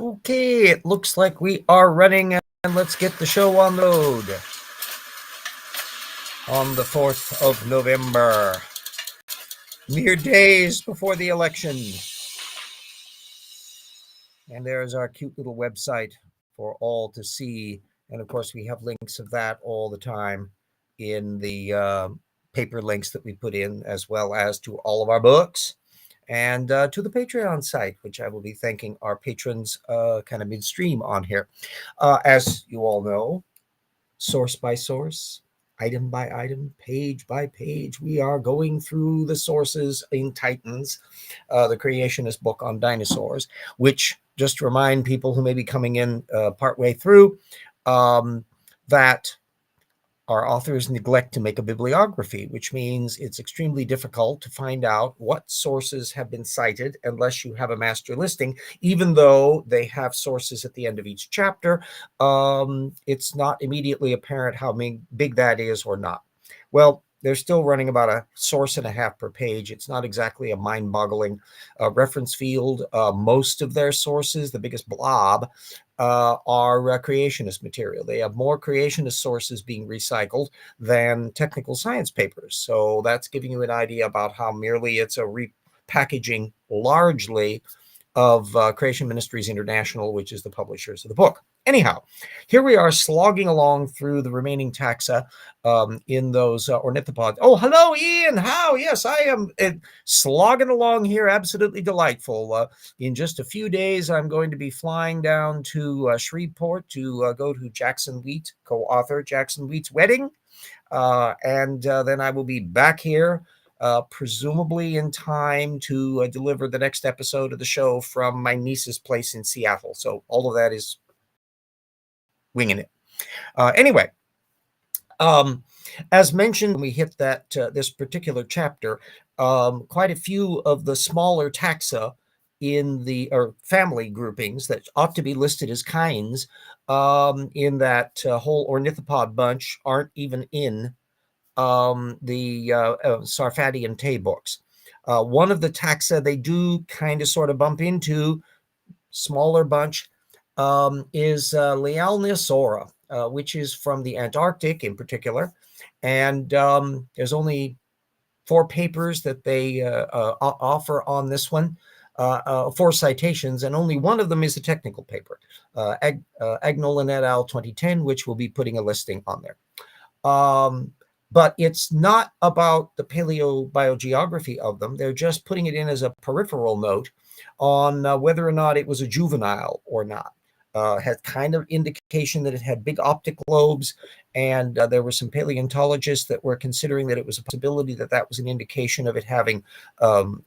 Okay, it looks like we are running, and let's get the show on the road. On the 4th of November, mere days before the election. And there's our cute little website for all to see. And of course, we have links of that all the time in the paper links that we put in, as well as to all of our books and to the Patreon site, which I will be thanking our patrons kind of midstream on here. As you all know, source by source, item by item, page by page, we are going through the sources in Titans, the creationist book on dinosaurs, which, just to remind people who may be coming in partway through, that our authors neglect to make a bibliography, which means it's extremely difficult to find out what sources have been cited unless you have a master listing, even though they have sources at the end of each chapter. It's not immediately apparent how big that is or not. Well, they're still running about a source and a half per page. It's not exactly a mind-boggling reference field. Most of their sources, the biggest blob, are creationist material. They have more creationist sources being recycled than technical science papers. So that's giving you an idea about how merely it's a repackaging largely of Creation Ministries International, which is the publishers of the book. Anyhow, here we are slogging along through the remaining taxa in those ornithopods. Oh, hello, Ian. How? Yes, I am slogging along here. Absolutely delightful. In just a few days, I'm going to be flying down to Shreveport to go to Jackson Wheat, co-author Jackson Wheat's wedding. And then I will be back here, presumably in time to deliver the next episode of the show from my niece's place in Seattle. So all of that is winging it. Anyway, as mentioned, when we hit that this particular chapter, quite a few of the smaller taxa in the family groupings that ought to be listed as kinds in that whole ornithopod bunch aren't even in the Sarfati Tay books. One of the taxa they do kind of sort of bump into, smaller bunch, is Leallynasaura, which is from the Antarctic in particular. And there's only 4 papers that they offer on this one, 4 citations, and only one of them is a technical paper, Agnolan et al. 2010, which we'll be putting a listing on there. But it's not about the paleobiogeography of them. They're just putting it in as a peripheral note on whether or not it was a juvenile or not. Had kind of indication that it had big optic lobes, and there were some paleontologists that were considering that it was a possibility that that was an indication of it having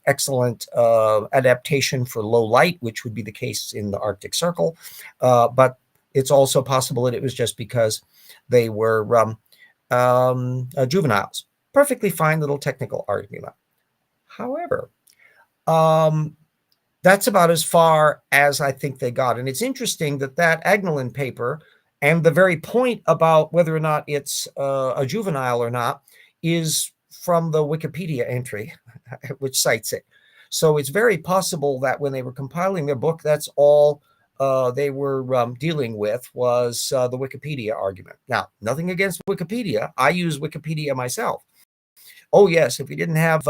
excellent adaptation for low light, which would be the case in the Arctic Circle. But it's also possible that it was just because they were juveniles. Perfectly fine little technical argument. However, that's about as far as I think they got. And it's interesting that that Agnolan paper and the very point about whether or not it's a juvenile or not is from the Wikipedia entry, which cites it. So it's very possible that when they were compiling their book, that's all they were dealing with was the Wikipedia argument. Now, nothing against Wikipedia. I use Wikipedia myself. Oh, yes, if we didn't have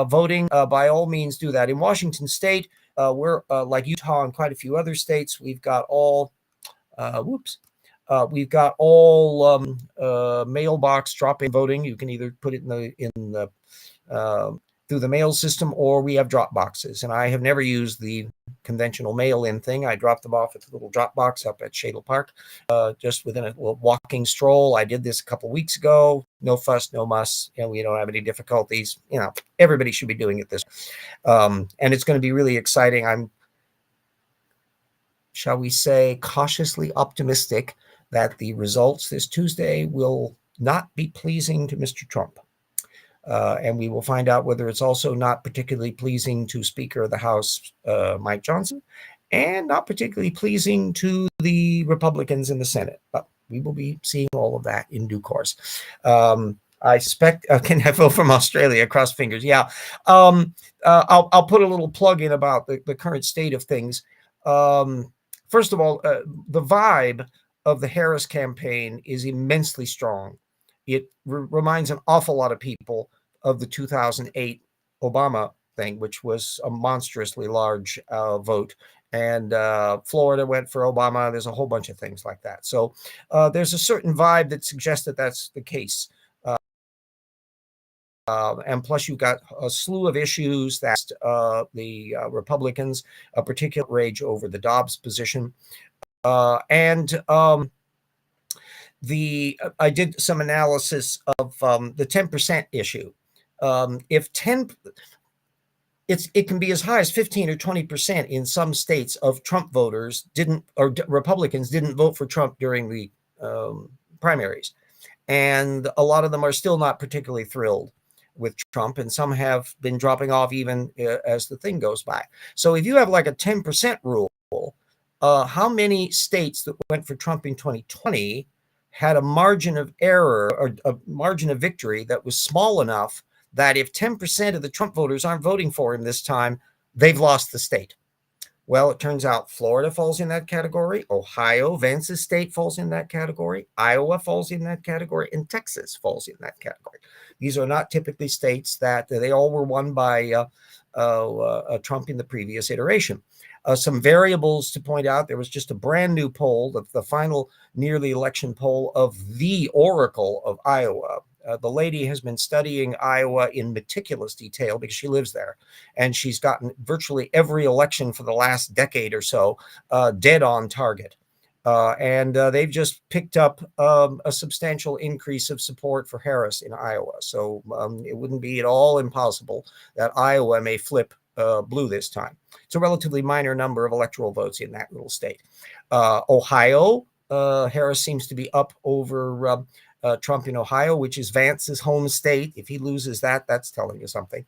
voting, by all means do that. In Washington State, we're like Utah and quite a few other states, we've got all, we've got all mailbox drop-in voting. You can either put it in the through the mail system, or we have drop boxes. And I have never used the conventional mail-in thing. I dropped them off at the little drop box up at Shadle Park, just within a little walking stroll. I did this a couple weeks ago. No fuss, no muss. You know, we don't have any difficulties. You know, everybody should be doing it this way. And it's going to be really exciting. I'm, shall we say, cautiously optimistic that the results this Tuesday will not be pleasing to Mr. Trump. And we will find out whether it's also not particularly pleasing to Speaker of the House, Mike Johnson, and not particularly pleasing to the Republicans in the Senate. But we will be seeing all of that in due course. I suspect, can I vote from Australia? Cross fingers. Yeah. I'll put a little plug in about the current state of things. First of all, the vibe of the Harris campaign is immensely strong. It reminds an awful lot of people of the 2008 Obama thing, which was a monstrously large vote. And Florida went for Obama. There's a whole bunch of things like that. So there's a certain vibe that suggests that that's the case. And plus, you've got a slew of issues that the Republicans, a particular rage over the Dobbs position. And I did some analysis of the 10% issue. If 10, it can be as high as 15 or 20% in some states of Trump voters Republicans didn't vote for Trump during the primaries. And a lot of them are still not particularly thrilled with Trump, and some have been dropping off even as the thing goes by. So if you have like a 10% rule, how many states that went for Trump in 2020 had a margin of error or a margin of victory that was small enough that if 10% of the Trump voters aren't voting for him this time, they've lost the state? Well, it turns out Florida falls in that category. Ohio, Vance's state, falls in that category. Iowa falls in that category. And Texas falls in that category. These are not typically states that they all were won by Trump in the previous iteration. Some variables to point out: there was just a brand new poll, the final nearly election poll of the Oracle of Iowa. The lady has been studying Iowa in meticulous detail because she lives there, and she's gotten virtually every election for the last decade or so dead on target. And they've just picked up a substantial increase of support for Harris in Iowa. So it wouldn't be at all impossible that Iowa may flip blue this time. It's a relatively minor number of electoral votes in that little state. Ohio, Harris seems to be up over Trump in Ohio, which is Vance's home state. If he loses that, that's telling you something.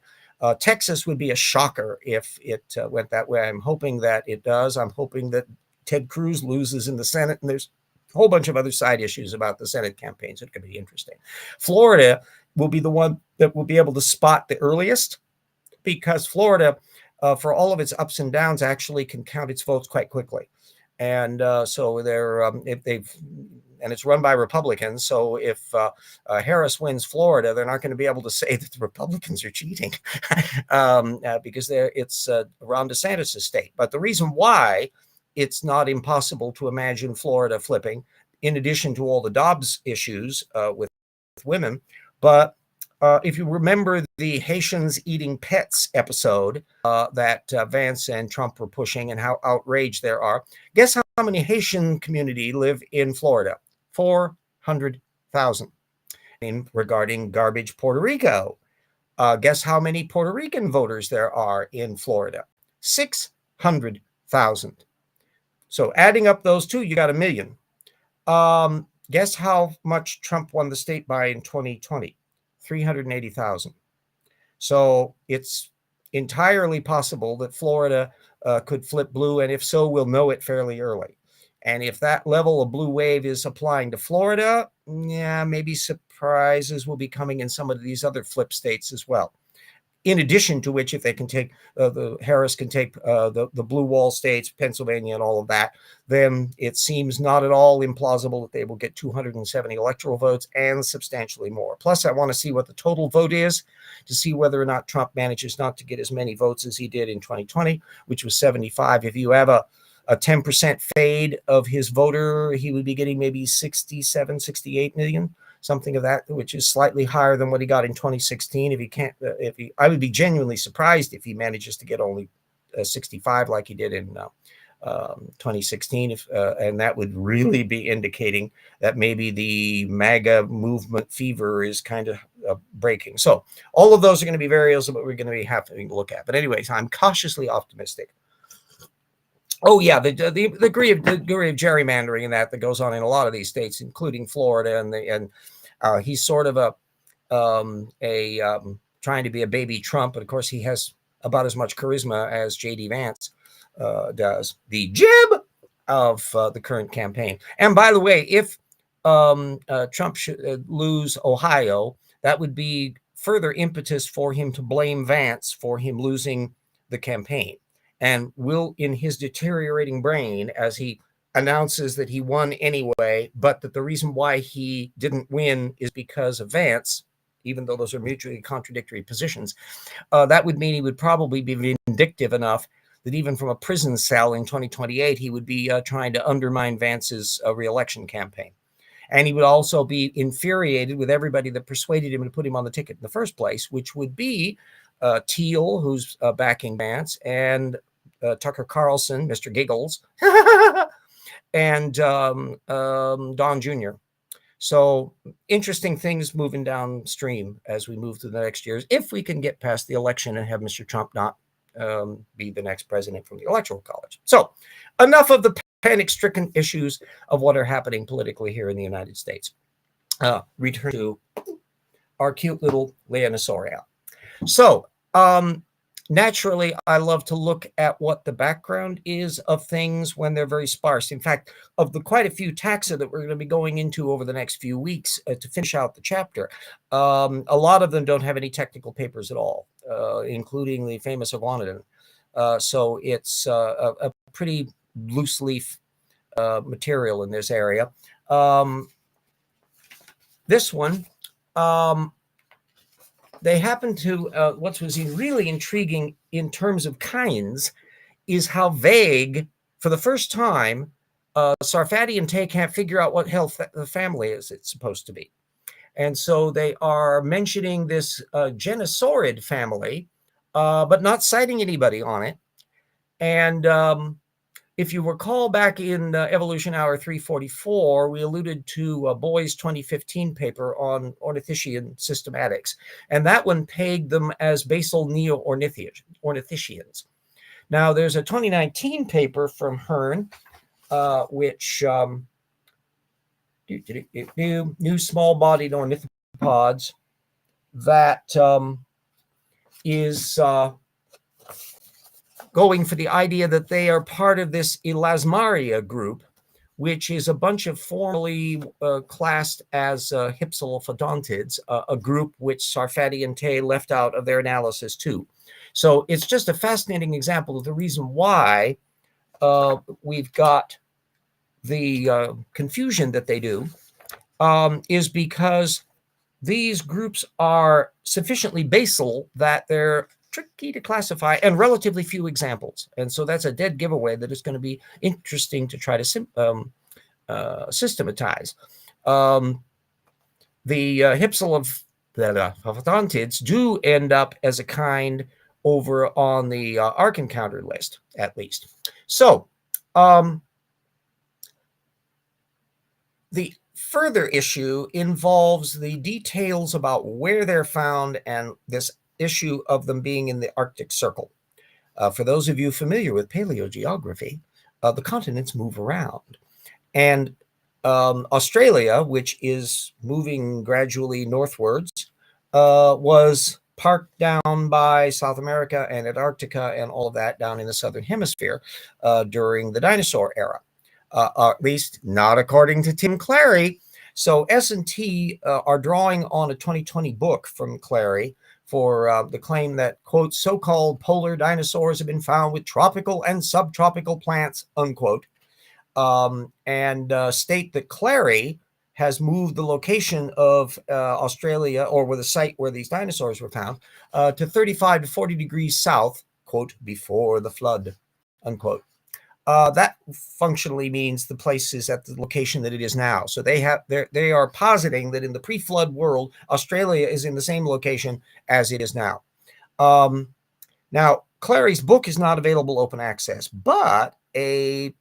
Texas would be a shocker if it went that way. I'm hoping that it does. I'm hoping that Ted Cruz loses in the Senate, and there's a whole bunch of other side issues about the Senate campaigns that could be interesting. Florida will be the one that will be able to spot the earliest, because Florida, for all of its ups and downs, actually can count its votes quite quickly. And so and it's run by Republicans. So if Harris wins Florida, they're not going to be able to say that the Republicans are cheating because it's Ron DeSantis' state. But the reason why it's not impossible to imagine Florida flipping, in addition to all the Dobbs issues with women, but if you remember the Haitians eating pets episode that Vance and Trump were pushing and how outraged there are, guess how many Haitian community live in Florida? 400,000. Regarding garbage Puerto Rico, guess how many Puerto Rican voters there are in Florida? 600,000. So adding up those two, you got 1 million. Guess how much Trump won the state by in 2020? 380,000. So it's entirely possible that Florida could flip blue, and if so, we'll know it fairly early. And if that level of blue wave is applying to Florida, yeah, maybe surprises will be coming in some of these other flip states as well. In addition to which, if they can take the Harris can take the blue wall states, Pennsylvania, and all of that, then it seems not at all implausible that they will get 270 electoral votes and substantially more. Plus, I want to see what the total vote is to see whether or not Trump manages not to get as many votes as he did in 2020, which was 75. If you have a 10% fade of his voter, he would be getting maybe 67, 68 million. Something of that, which is slightly higher than what he got in 2016. I would be genuinely surprised if he manages to get only 65 like he did in 2016. And that would really be indicating that maybe the MAGA movement fever is kind of breaking. So all of those are going to be variables that we're going to be having to look at. But anyways, I'm cautiously optimistic. Oh yeah, the degree of gerrymandering and that goes on in a lot of these states, including Florida, and he's sort of trying to be a baby Trump, but of course he has about as much charisma as J.D. Vance does, the jib of the current campaign. And by the way, if Trump should lose Ohio, that would be further impetus for him to blame Vance for him losing the campaign. and will, in his deteriorating brain, as he announces that he won anyway, but that the reason why he didn't win is because of Vance, even though those are mutually contradictory positions, that would mean he would probably be vindictive enough that even from a prison cell in 2028, he would be trying to undermine Vance's reelection campaign. And he would also be infuriated with everybody that persuaded him to put him on the ticket in the first place, which would be Teal, who's backing Vance, and Tucker Carlson, Mr. Giggles, and Don Jr. So interesting things moving downstream as we move through the next years, if we can get past the election and have Mr. Trump not be the next president from the Electoral College. So enough of the panic-stricken issues of what are happening politically here in the United States. Return to our cute little Leallynasaura. So naturally, I love to look at what the background is of things when they're very sparse. In fact, of the quite a few taxa that we're going to be going into over the next few weeks to finish out the chapter, a lot of them don't have any technical papers at all, including the famous iguanodon. So it's a pretty loose leaf material in this area. This one, they happen to, what was really intriguing in terms of kinds is how vague, for the first time, Sarfati and Tay can't figure out what hell the family is it's supposed to be. And so they are mentioning this Genosaurid family, but not citing anybody on it. And if you recall back in Evolution Hour 344, we alluded to Boy's 2015 paper on ornithischian systematics, and that one pegged them as basal neo-ornithischians. Now, there's a 2019 paper from Hearn, which new small-bodied ornithopods that is going for the idea that they are part of this Elasmaria group, which is a bunch of formerly classed as hypsilophodontids, a group which Sarfati and Tay left out of their analysis too. So it's just a fascinating example of the reason why we've got the confusion that they do is because these groups are sufficiently basal that they're tricky to classify and relatively few examples. And so that's a dead giveaway that is going to be interesting to try to systematize. The hypsilophodontids do end up as a kind over on the Ark Encounter list, at least. So the further issue involves the details about where they're found and this issue of them being in the Arctic Circle. For those of you familiar with paleogeography, the continents move around. And Australia, which is moving gradually northwards, was parked down by South America and Antarctica and all of that down in the southern hemisphere during the dinosaur era, at least not according to Tim Clary. So S&T are drawing on a 2020 book from Clary for the claim that, quote, so-called polar dinosaurs have been found with tropical and subtropical plants, unquote, and state that Clary has moved the location of Australia, or where the site where these dinosaurs were found, to 35 to 40 degrees south, quote, before the flood, unquote. That functionally means the place is at the location that it is now. So they are positing that in the pre-flood world, Australia is in the same location as it is now. Now, Clary's book is not available open access, but a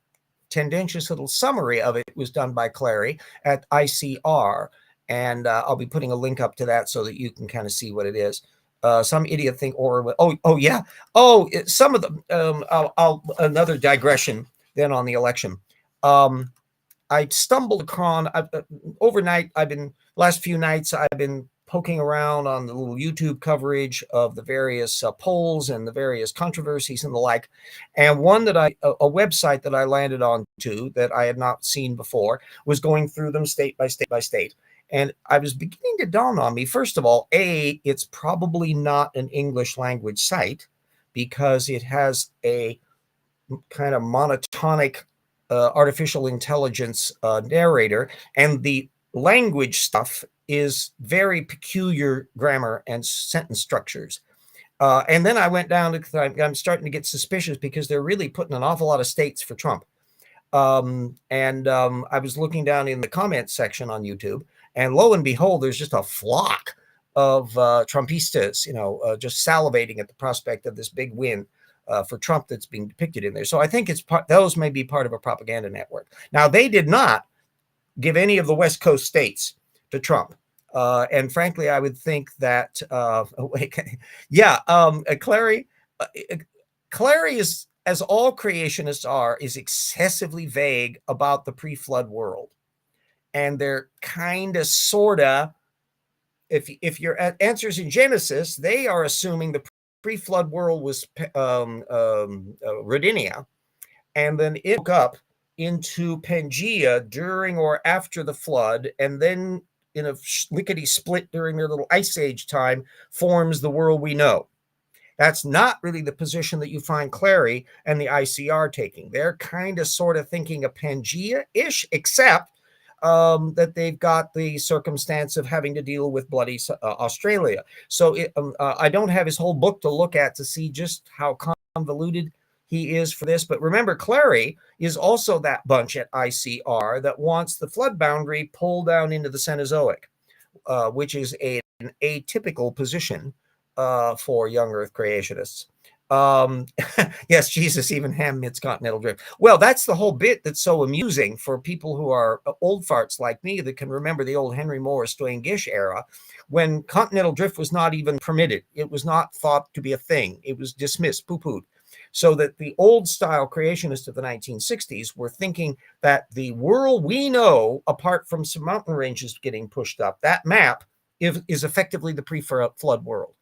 tendentious little summary of it was done by Clary at ICR, and I'll be putting a link up to that so that you can kind of see what it is. Some idiot think, some of them. Another digression then on the election. I stumbled across overnight. Last few nights I've been poking around on the little YouTube coverage of the various polls and the various controversies and the like. And one that a website that I landed on to that I had not seen before was going through them state by state by state. And I was beginning to dawn on me, first of all, it's probably not an English language site because it has a kind of monotonic artificial intelligence narrator, and the language stuff is very peculiar grammar and sentence structures. And then I went down to, I'm starting to get suspicious because they're really putting an awful lot of states for Trump. I was looking down in the comments section on YouTube, and lo and behold, there's just a flock of Trumpistas, just salivating at the prospect of this big win for Trump that's being depicted in there. So I think those may be part of a propaganda network. Now, they did not give any of the West Coast states to Trump. And frankly, I would think that, Clary is, as all creationists are, is excessively vague about the pre-flood world. And they're kind of, sort of, if your answer's in Genesis, they are assuming the pre-flood world was Rodinia, and then it broke up into Pangea during or after the flood, and then in a lickety split during their little ice age time forms the world we know. That's not really the position that you find Clary and the ICR taking. They're kind of sort of thinking a Pangea-ish, except that they've got the circumstance of having to deal with bloody Australia. So I don't have his whole book to look at to see just how convoluted he is for this. But remember, Clary is also that bunch at ICR that wants the flood boundary pulled down into the Cenozoic, which is an atypical position for young Earth creationists. Yes, Jesus, even Ham admits continental drift. Well, that's the whole bit that's so amusing for people who are old farts like me that can remember the old Henry Moore, Stoyan Gish era, when continental drift was not even permitted. It was not thought to be a thing. It was dismissed, poo-pooed. So that the old style creationists of the 1960s were thinking that the world we know, apart from some mountain ranges getting pushed up, that map is effectively the pre-flood world.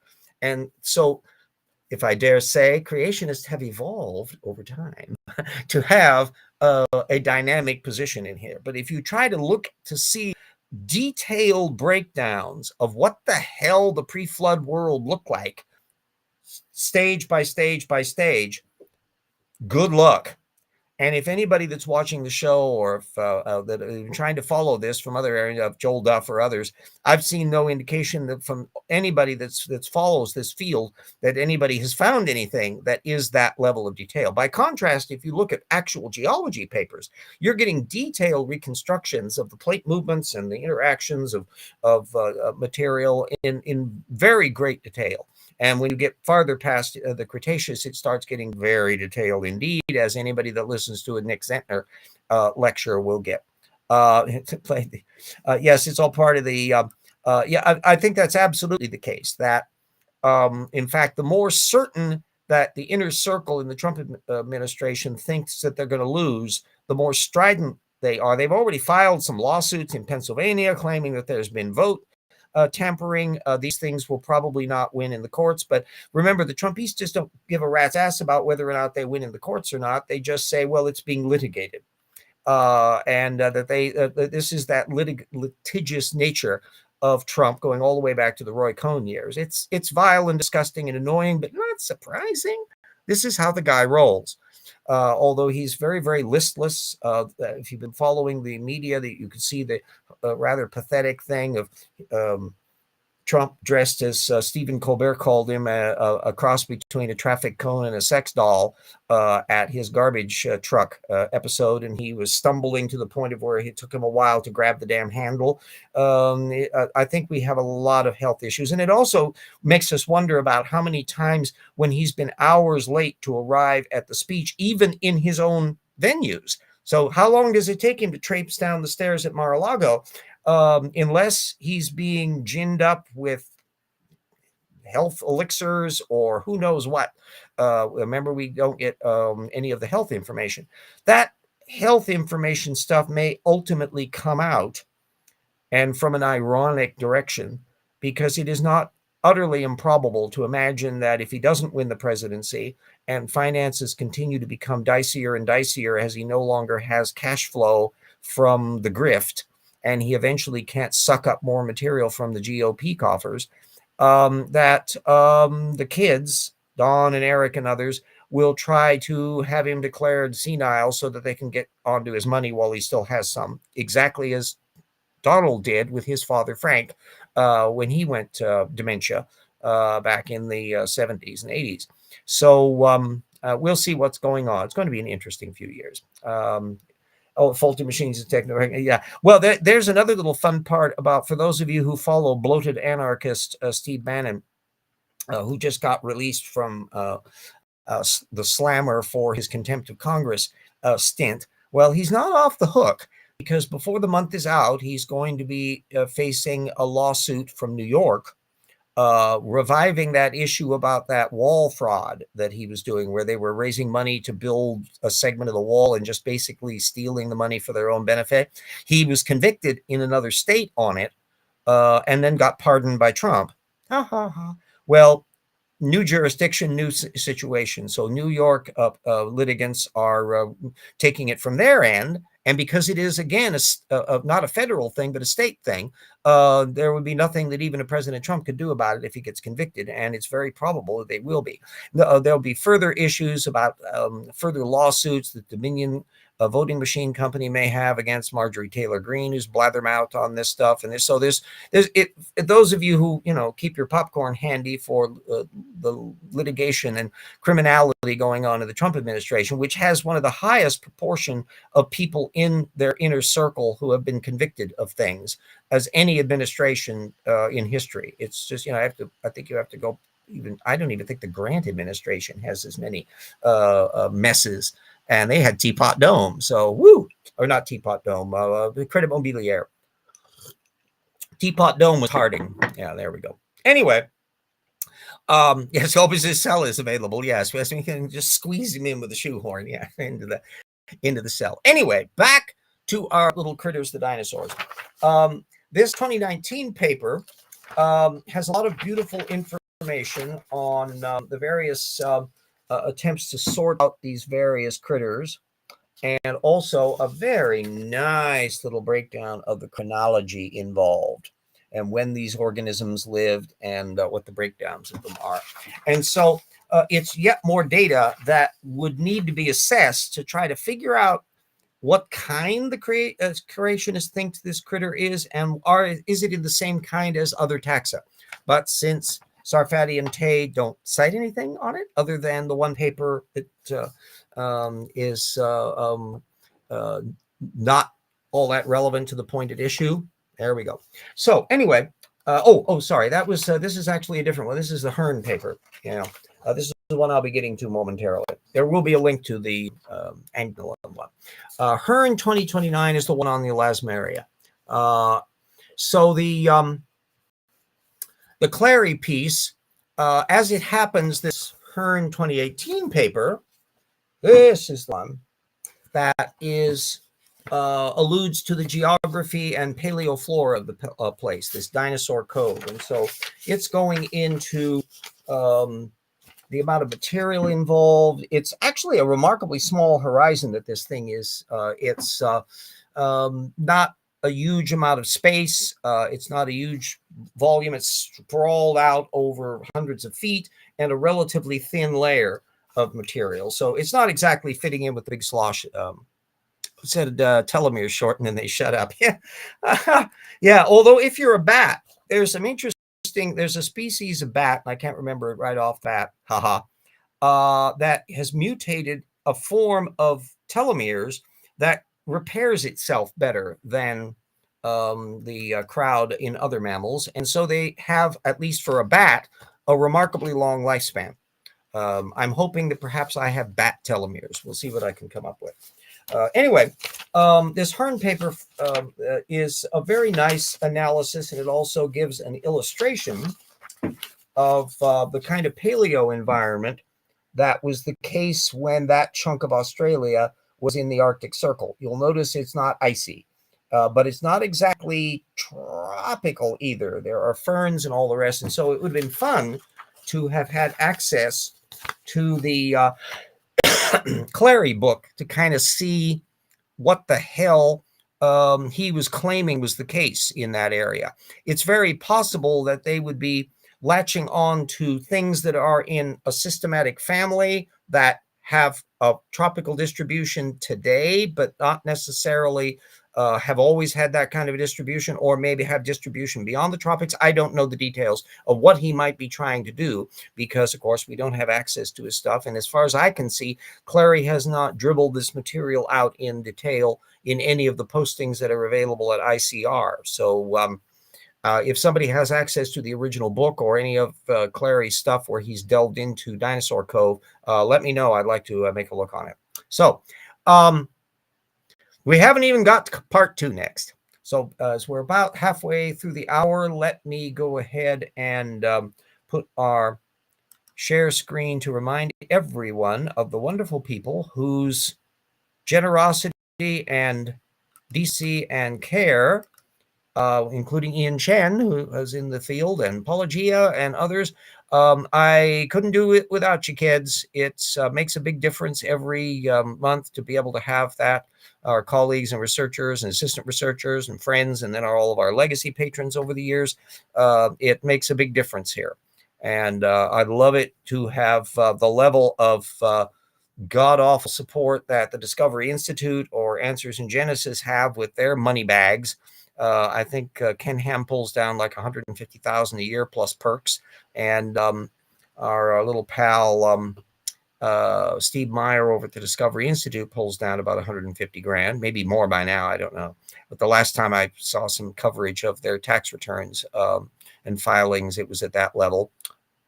And so, if I dare say, creationists have evolved over time to have a dynamic position in here. But if you try to look to see detailed breakdowns of what the hell the pre-flood world looked like, stage by stage by stage, good luck. And if anybody that's watching the show, or if that are trying to follow this from other areas of Joel Duff or others, I've seen no indication that from anybody that follows this field that anybody has found anything that is that level of detail. By contrast, if you look at actual geology papers, you're getting detailed reconstructions of the plate movements and the interactions of material in very great detail. And when you get farther past the Cretaceous, it starts getting very detailed indeed, as anybody that listens to a Nick Zentner lecture will get. Yes, it's all part of the, I think that's absolutely the case. That, in fact, the more certain that the inner circle in the Trump administration thinks that they're going to lose, the more strident they are. They've already filed some lawsuits in Pennsylvania claiming that there's been vote tampering. These things will probably not win in the courts. But remember, the Trumpistas don't give a rat's ass about whether or not they win in the courts or not. They just say, well, it's being litigated. That this is that litigious nature of Trump going all the way back to the Roy Cohn years. It's vile and disgusting and annoying, but not surprising. This is how the guy rolls. Although he's very, very listless. If you've been following the media, that you can see the rather pathetic thing of Trump dressed as Stephen Colbert called him, a cross between a traffic cone and a sex doll at his garbage truck episode. And he was stumbling to the point of where it took him a while to grab the damn handle. I think we have a lot of health issues. And it also makes us wonder about how many times when he's been hours late to arrive at the speech, even in his own venues. So how long does it take him to traipse down the stairs at Mar-a-Lago? Unless he's being ginned up with health elixirs or who knows what. Remember, we don't get any of the health information. That health information stuff may ultimately come out, and from an ironic direction, because it is not utterly improbable to imagine that if he doesn't win the presidency and finances continue to become dicier and dicier as he no longer has cash flow from the grift, and he eventually can't suck up more material from the GOP coffers, that the kids, Don and Eric and others, will try to have him declared senile so that they can get onto his money while he still has some, exactly as Donald did with his father, Frank, when he went dementia back in the 70s and 80s. So we'll see what's going on. It's going to be an interesting few years. Faulty machines and technology. Yeah. Well, there's another little fun part about, for those of you who follow bloated anarchist Steve Bannon, who just got released from the slammer for his contempt of Congress stint. Well, he's not off the hook, because before the month is out, he's going to be facing a lawsuit from New York, reviving that issue about that wall fraud that he was doing, where they were raising money to build a segment of the wall and just basically stealing the money for their own benefit. He was convicted in another state on it, and then got pardoned by Trump. Well, new jurisdiction, new situation. So New York litigants are taking it from their end. And because it is, again, not a federal thing, but a state thing, there would be nothing that even a President Trump could do about it if he gets convicted. And it's very probable that they will be. There'll be further issues about further lawsuits that Dominion, a voting machine company, may have against Marjorie Taylor Greene, who's blathermouth on this stuff. And so there's those of you who, keep your popcorn handy for the litigation and criminality going on in the Trump administration, which has one of the highest proportion of people in their inner circle who have been convicted of things as any administration in history. It's just, I think you have to go I don't even think the Grant administration has as many messes. And they had Teapot Dome. So, or not Teapot Dome, Credit Mobilier. Teapot Dome was Harding. Yeah, there we go. Anyway, yes, Opus' cell is available. Yes, we can just squeeze him in with a shoehorn. Yeah, into the cell. Anyway, back to our little critters, the dinosaurs. This 2019 paper has a lot of beautiful information on the various attempts to sort out these various critters, and also a very nice little breakdown of the chronology involved and when these organisms lived and what the breakdowns of them are. And so it's yet more data that would need to be assessed to try to figure out what kind the creationist thinks this critter is, and is it in the same kind as other taxa. But since Sarfati and Tay don't cite anything on it other than the one paper that is not all that relevant to the point at issue. There we go. So anyway, sorry, that was this is actually a different one. This is the Hearn paper. This is the one I'll be getting to momentarily. There will be a link to the Angular one. Hearn 2029 is the one on the elasmaria. So the Clary piece, as it happens, this Hearn 2018 paper, this is the one that alludes to the geography and paleoflora of the place, this dinosaur cove. And so it's going into the amount of material involved. It's actually a remarkably small horizon that this thing is. It's not a huge amount of space. It's not a huge volume. It's sprawled out over hundreds of feet and a relatively thin layer of material. So it's not exactly fitting in with the big slosh. Said telomeres shorten and they shut up. Yeah. Yeah. Although if you're a bat, there's some interesting, there's a species of bat, and I can't remember it right off bat, that has mutated a form of telomeres that repairs itself better than the crowd in other mammals. And so they have, at least for a bat, a remarkably long lifespan. I'm hoping that perhaps I have bat telomeres. We'll see what I can come up with. Anyway, this Hearn paper is a very nice analysis, and it also gives an illustration of the kind of paleo environment that was the case when that chunk of Australia was in the Arctic Circle. You'll notice it's not icy, but it's not exactly tropical either. There are ferns and all the rest, and so it would have been fun to have had access to the Clary book to kind of see what the hell he was claiming was the case in that area. It's very possible that they would be latching on to things that are in a systematic family that have a tropical distribution today, but not necessarily have always had that kind of a distribution, or maybe have distribution beyond the tropics. I don't know the details of what he might be trying to do because, of course, we don't have access to his stuff. And as far as I can see, Clary has not dribbled this material out in detail in any of the postings that are available at ICR. So if somebody has access to the original book or any of Clary's stuff where he's delved into Dinosaur Cove, let me know. I'd like to make a look on it. So we haven't even got to part 2 next. So as we're about halfway through the hour, let me go ahead and put our share screen to remind everyone of the wonderful people whose generosity and DC and care, including Ian Chen, who was in the field, and Pelagia and others. I couldn't do it without you kids. It makes a big difference every month to be able to have that. Our colleagues and researchers and assistant researchers and friends, and then all of our legacy patrons over the years. It makes a big difference here. And I'd love it to have the level of god-awful support that the Discovery Institute or Answers in Genesis have with their money bags. I think Ken Ham pulls down like $150,000 a year plus perks, and our little pal Steve Meyer over at the Discovery Institute pulls down about 150 grand, maybe more by now, I don't know. But the last time I saw some coverage of their tax returns and filings, it was at that level.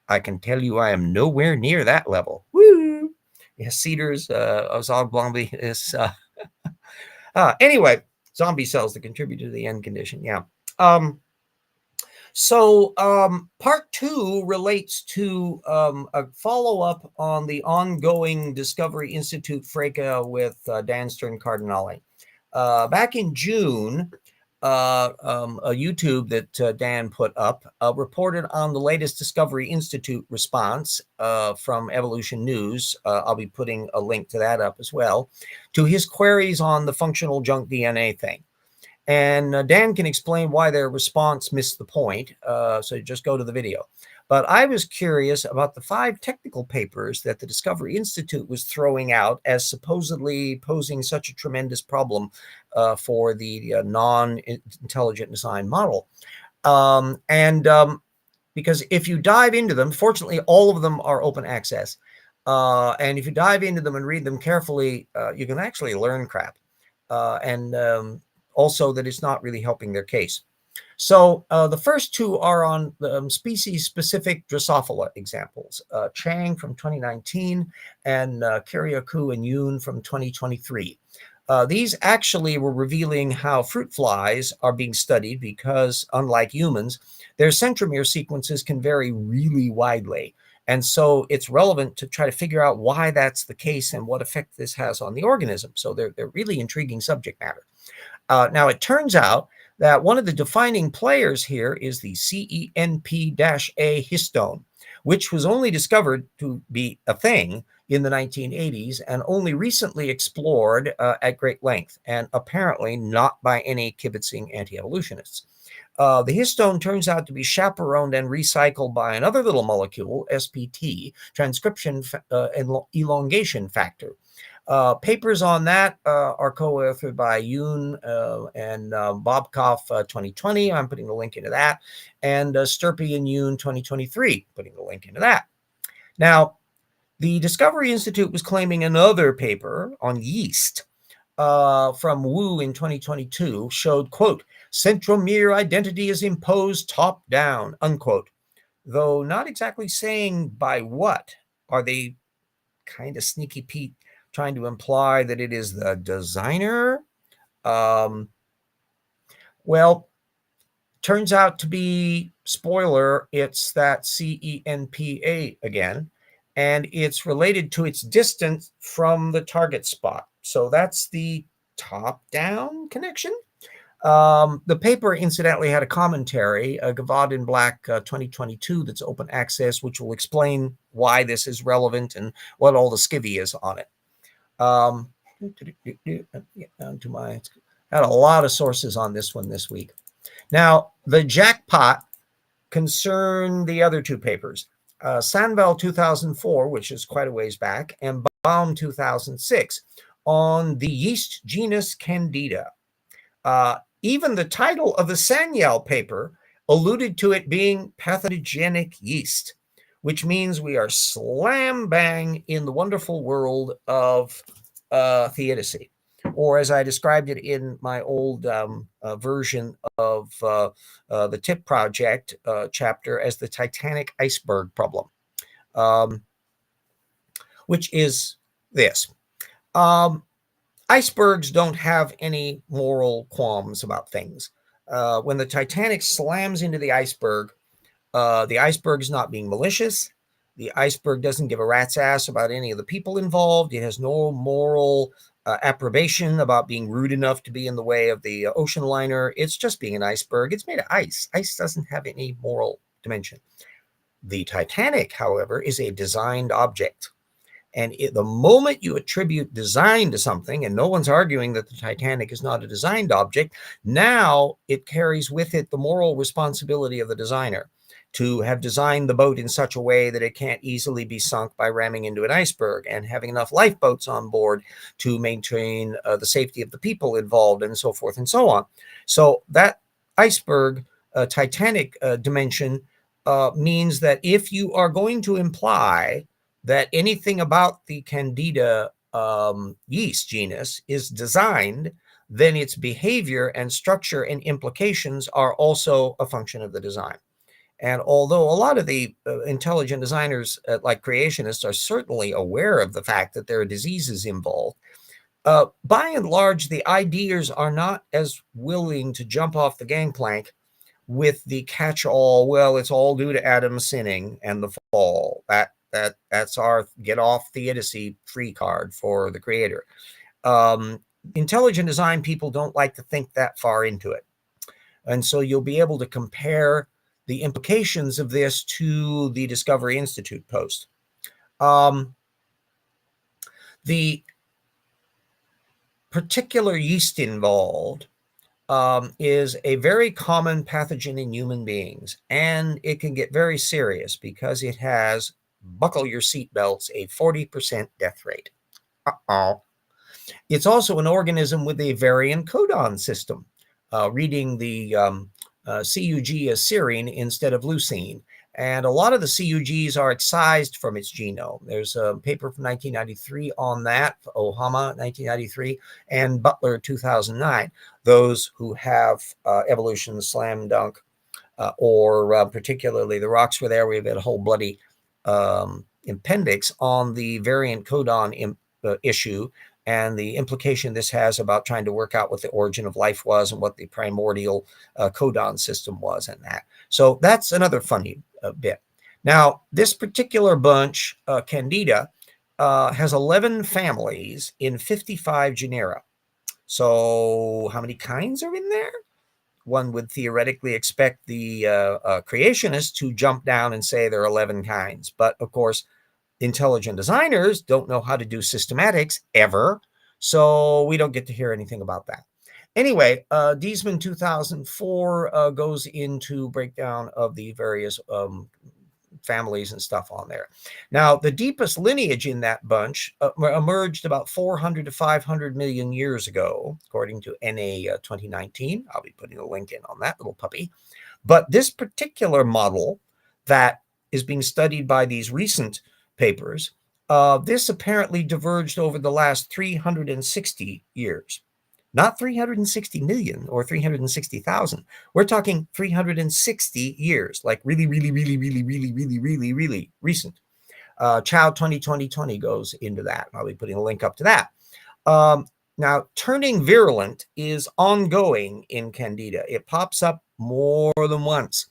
I can tell you I am nowhere near that level. Woo! Yeah, Cedars, Zogblomby is... anyway, zombie cells that contribute to the end condition. Yeah. So part 2 relates to a follow-up on the ongoing Discovery Institute fracas with Dan Stern Cardinale. Back in June, a YouTube that Dan put up reported on the latest Discovery Institute response from Evolution News. I'll be putting a link to that up as well, to his queries on the functional junk DNA thing. And Dan can explain why their response missed the point, so just go to the video. But I was curious about the 5 technical papers that the Discovery Institute was throwing out as supposedly posing such a tremendous problem for the non-intelligent design model. Because if you dive into them, fortunately, all of them are open access. And if you dive into them and read them carefully, you can actually learn crap. Also that it's not really helping their case. So the first 2 are on species-specific Drosophila examples. Chang from 2019 and Kiriakou and Yoon from 2023. These actually were revealing how fruit flies are being studied because, unlike humans, their centromere sequences can vary really widely. And so it's relevant to try to figure out why that's the case and what effect this has on the organism. So they're really intriguing subject matter. Now, it turns out that one of the defining players here is the CENP-A histone, which was only discovered to be a thing in the 1980s and only recently explored at great length, and apparently not by any kibitzing anti-evolutionists. The histone turns out to be chaperoned and recycled by another little molecule, SPT, transcription elongation factor. Papers on that are co-authored by Yoon and Bobkoff 2020. I'm putting the link into that. And Sturpey and Yoon 2023, putting the link into that. Now, the Discovery Institute was claiming another paper on yeast from Wu in 2022 showed, quote, centromere identity is imposed top down, unquote. Though not exactly saying by what. Are they kind of sneaky Pete trying to imply that it is the designer? Well, turns out to be, spoiler, it's that CENP-A again, and it's related to its distance from the target spot. So that's the top-down connection. The paper, incidentally, had a commentary, Gavad in Black 2022, that's open access, which will explain why this is relevant and what all the skivvy is on it. Had a lot of sources on this one this week. Now, the jackpot concern the other 2 papers. Sanvel 2004, which is quite a ways back, and Baum 2006 on the yeast genus Candida. Even the title of the Sanyal paper alluded to it being pathogenic yeast, which means we are slam bang in the wonderful world of theodicy, or as I described it in my old version of the TIP project chapter, as the Titanic iceberg problem, which is this. Icebergs don't have any moral qualms about things. When the Titanic slams into the iceberg is not being malicious. The iceberg doesn't give a rat's ass about any of the people involved. It has no moral approbation about being rude enough to be in the way of the ocean liner. It's just being an iceberg. It's made of ice. Ice doesn't have any moral dimension. The Titanic, however, is a designed object. And the moment you attribute design to something, and no one's arguing that the Titanic is not a designed object, now it carries with it the moral responsibility of the designer to have designed the boat in such a way that it can't easily be sunk by ramming into an iceberg, and having enough lifeboats on board to maintain the safety of the people involved, and so forth and so on. So that iceberg Titanic dimension means that if you are going to imply that anything about the Candida yeast genus is designed, then its behavior and structure and implications are also a function of the design. And although a lot of the intelligent designers, like creationists, are certainly aware of the fact that there are diseases involved, by and large, the ideas are not as willing to jump off the gangplank with the catch-all, well, it's all due to Adam's sinning and the fall. That's our get off theodicy free card for the creator. Intelligent design people don't like to think that far into it. And so you'll be able to compare the implications of this to the Discovery Institute post. The particular yeast involved is a very common pathogen in human beings, and it can get very serious because it has, buckle your seatbelts, a 40% death rate. It's also an organism with a variant codon system, reading the CUG as serine instead of leucine. And a lot of the CUGs are excised from its genome. There's a paper from 1993 on that, Ohama 1993, and Butler 2009. Those who have evolution slam dunk, or particularly the rocks were there. We've got a whole bloody appendix on the variant codon issue and the implication this has about trying to work out what the origin of life was and what the primordial codon system was and that. So that's another funny bit. Now, this particular bunch, Candida, has 11 families in 55 genera. So how many kinds are in there? One would theoretically expect the creationists to jump down and say there are 11 kinds. But of course, intelligent designers don't know how to do systematics ever, so we don't get to hear anything about that. Anyway, Diesman 2004 goes into breakdown of the various families and stuff on there. Now, the deepest lineage in that bunch emerged about 400 to 500 million years ago, according to NA 2019. I'll be putting a link in on that little puppy. But this particular model that is being studied by these recent papers, this apparently diverged over the last 360 years. Not 360 million or 360,000. We're talking 360 years, like really, really, really, really, really, really, really, really recent. Chow 2020 goes into that. I'll be putting a link up to that. Now, turning virulent is ongoing in Candida. It pops up more than once.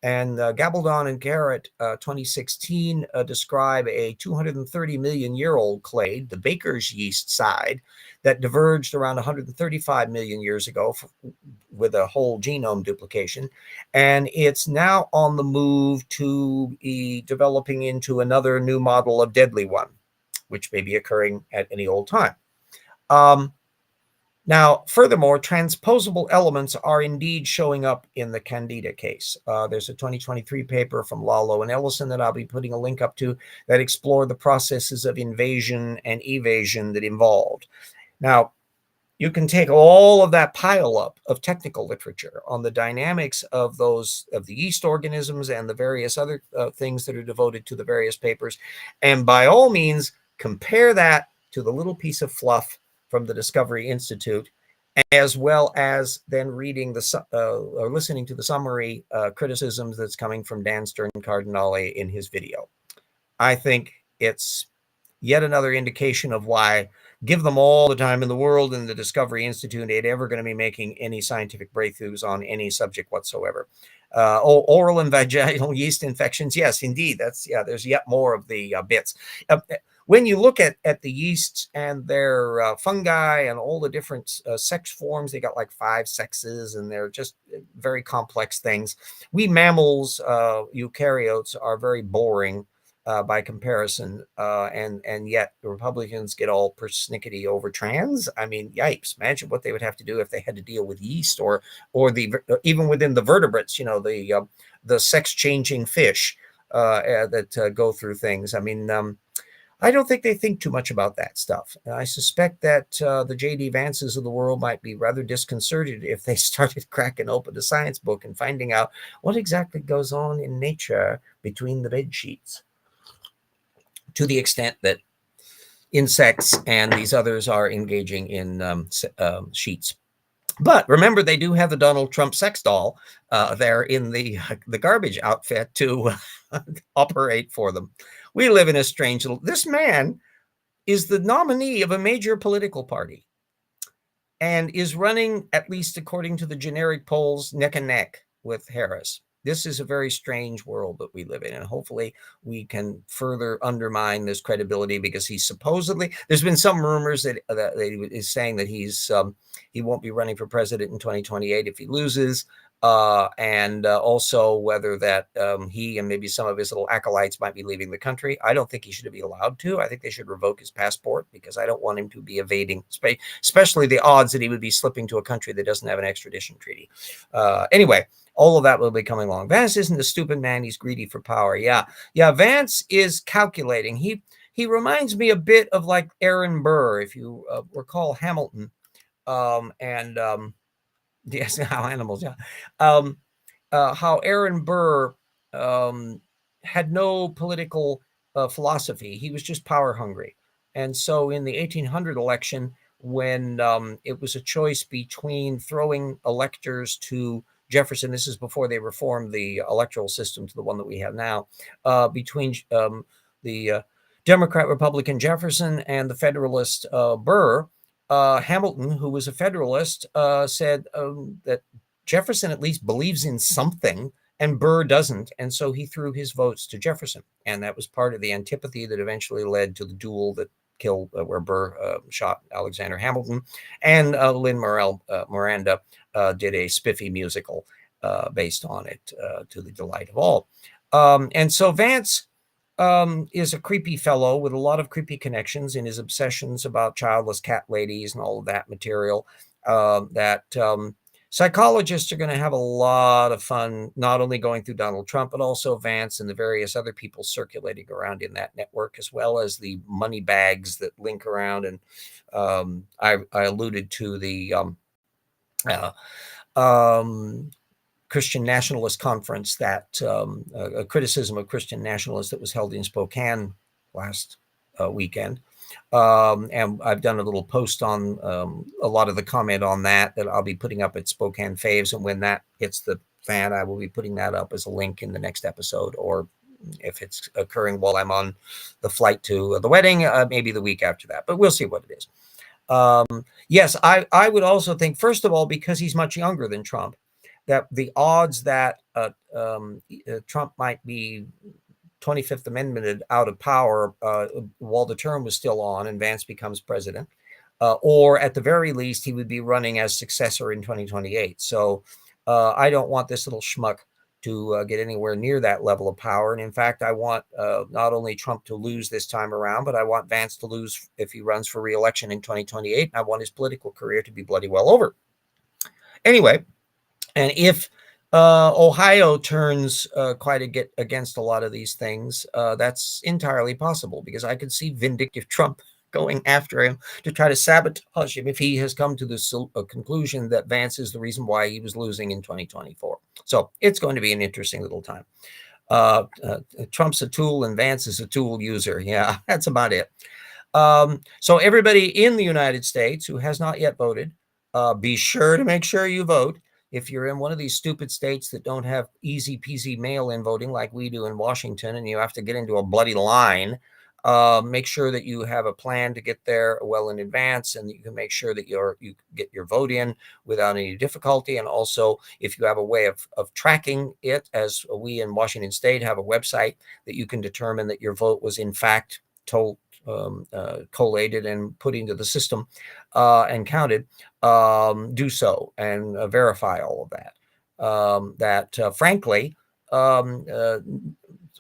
And Gabaldon and Garrett, 2016, describe a 230 million year old clade, the baker's yeast side, that diverged around 135 million years ago with a whole genome duplication. And it's now on the move to be developing into another new model of deadly one, which may be occurring at any old time. Now, furthermore, transposable elements are indeed showing up in the Candida case. There's a 2023 paper from Lalo and Ellison that I'll be putting a link up to that explore the processes of invasion and evasion that involved. Now, you can take all of that pile up of technical literature on the dynamics of those of the yeast organisms and the various other things that are devoted to the various papers, and by all means compare that to the little piece of fluff from the Discovery Institute, as well as then reading or listening to the summary criticisms that's coming from Dan Stern Cardinale in his video. I think it's yet another indication of why, give them all the time in the world in the Discovery Institute, ain't ever going to be making any scientific breakthroughs on any subject whatsoever. Oral and vaginal yeast infections, yes, indeed, there's yet more of the bits. When you look at the yeasts and their fungi and all the different sex forms, they got like 5 sexes, and they're just very complex things. We mammals, eukaryotes, are very boring by comparison, and yet the Republicans get all persnickety over trans. I mean, yipes! Imagine what they would have to do if they had to deal with yeast, or even within the vertebrates. You know, the sex changing fish that go through things. I mean, I don't think they think too much about that stuff. I suspect that the J.D. Vances of the world might be rather disconcerted if they started cracking open a science book and finding out what exactly goes on in nature between the bed sheets, to the extent that insects and these others are engaging in sheets. But remember, they do have the Donald Trump sex doll there in the garbage outfit to operate for them. We live in a strange little... This man is the nominee of a major political party and is running, at least according to the generic polls, neck and neck with Harris. This is a very strange world that we live in, and hopefully we can further undermine this credibility, because he's supposedly... There's been some rumors that he is saying that he won't be running for president in 2028 if he loses, and also whether that he and maybe some of his little acolytes might be leaving the country. I don't think he should be allowed to. I think they should revoke his passport, because I don't want him to be evading, especially the odds that he would be slipping to a country that doesn't have an extradition treaty. Anyway, all of that will be coming along. Vance isn't a stupid man. He's greedy for power. Yeah. Vance is calculating. He reminds me a bit of like Aaron Burr, if you recall Hamilton. Yes, how animals, yeah. How Aaron Burr had no political philosophy. He was just power hungry. And so in the 1800 election, when it was a choice between throwing electors to Jefferson, this is before they reformed the electoral system to the one that we have now, between the Democrat-Republican Jefferson and the Federalist Burr, Hamilton, who was a Federalist, said that Jefferson at least believes in something and Burr doesn't. And so he threw his votes to Jefferson. And that was part of the antipathy that eventually led to the duel that killed, where Burr shot Alexander Hamilton. And Lin-Miranda did a spiffy musical based on it, to the delight of all. And so Vance is a creepy fellow with a lot of creepy connections in his obsessions about childless cat ladies and all of that material, that psychologists are going to have a lot of fun, not only going through Donald Trump, but also Vance and the various other people circulating around in that network, as well as the money bags that link around. And I alluded to the Christian Nationalist Conference, that a criticism of Christian nationalists that was held in Spokane last weekend. And I've done a little post on a lot of the comment on that I'll be putting up at Spokane Faves. And when that hits the fan, I will be putting that up as a link in the next episode, or if it's occurring while I'm on the flight to the wedding, maybe the week after that. But we'll see what it is. Yes, I would also think, first of all, because he's much younger than Trump, that the odds that Trump might be 25th Amendment out of power while the term was still on and Vance becomes president, or at the very least, he would be running as successor in 2028. So I don't want this little schmuck to get anywhere near that level of power. And in fact, I want not only Trump to lose this time around, but I want Vance to lose if he runs for re-election in 2028. And I want his political career to be bloody well over. Anyway, and if Ohio turns quite against a lot of these things, that's entirely possible, because I could see vindictive Trump going after him to try to sabotage him if he has come to the conclusion that Vance is the reason why he was losing in 2024. So it's going to be an interesting little time. Trump's a tool and Vance is a tool user. Yeah, that's about it. So everybody in the United States who has not yet voted, be sure to make sure you vote. If you're in one of these stupid states that don't have easy peasy mail-in voting like we do in Washington, and you have to get into a bloody line, make sure that you have a plan to get there well in advance, and that you can make sure that you get your vote in without any difficulty. And also, if you have a way of tracking it, as we in Washington State have a website that you can determine that your vote was in fact collated and put into the system and counted, do so and verify all of that. Frankly,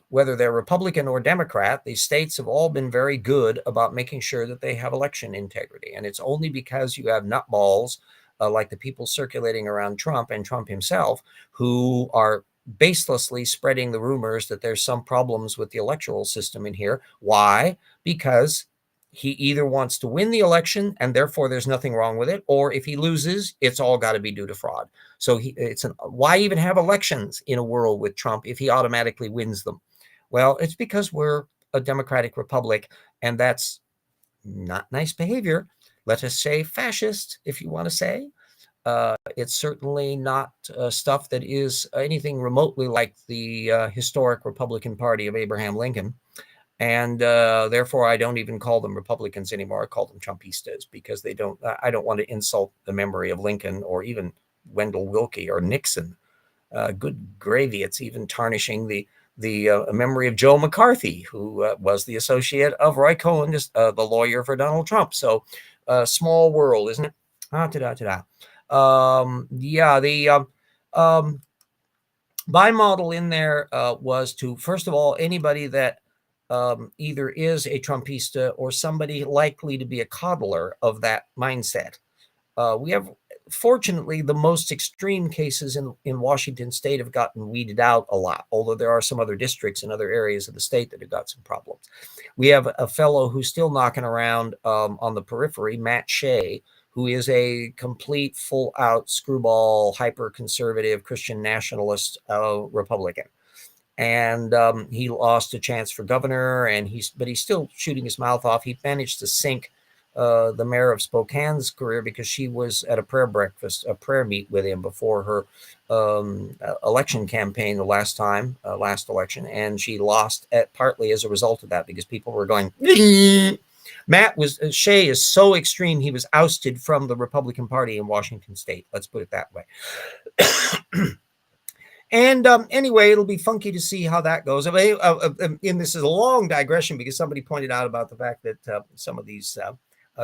whether they're Republican or Democrat, the states have all been very good about making sure that they have election integrity. And it's only because you have nutballs like the people circulating around Trump and Trump himself, who are baselessly spreading the rumors that there's some problems with the electoral system in here. Why? Because he either wants to win the election and therefore there's nothing wrong with it, or if he loses, it's all got to be due to fraud. So why even have elections in a world with Trump if he automatically wins them? Well, it's because we're a democratic republic, and that's not nice behavior. Let us say fascist, if you want to say. It's certainly not stuff that is anything remotely like the historic Republican Party of Abraham Lincoln. And therefore, I don't even call them Republicans anymore. I call them Trumpistas, because I don't want to insult the memory of Lincoln or even Wendell Willkie or Nixon. Good gravy. It's even tarnishing the memory of Joe McCarthy, who was the associate of Roy Cohn, the lawyer for Donald Trump. So small world, isn't it? My model in there was to, first of all, anybody that either is a Trumpista or somebody likely to be a coddler of that mindset. We have, fortunately, the most extreme cases in Washington State have gotten weeded out a lot, although there are some other districts in other areas of the state that have got some problems. We have a fellow who's still knocking around on the periphery, Matt Shea, who is a complete, full-out screwball, hyper-conservative, Christian nationalist Republican. And he lost a chance for governor, but he's still shooting his mouth off. He managed to sink the mayor of Spokane's career because she was at a prayer meet with him before her election campaign the last election, and she lost partly as a result of that, because people were going, Shea is so extreme, he was ousted from the Republican Party in Washington State. Let's put it that way. And anyway, it'll be funky to see how that goes. And this is a long digression, because somebody pointed out about the fact that some of these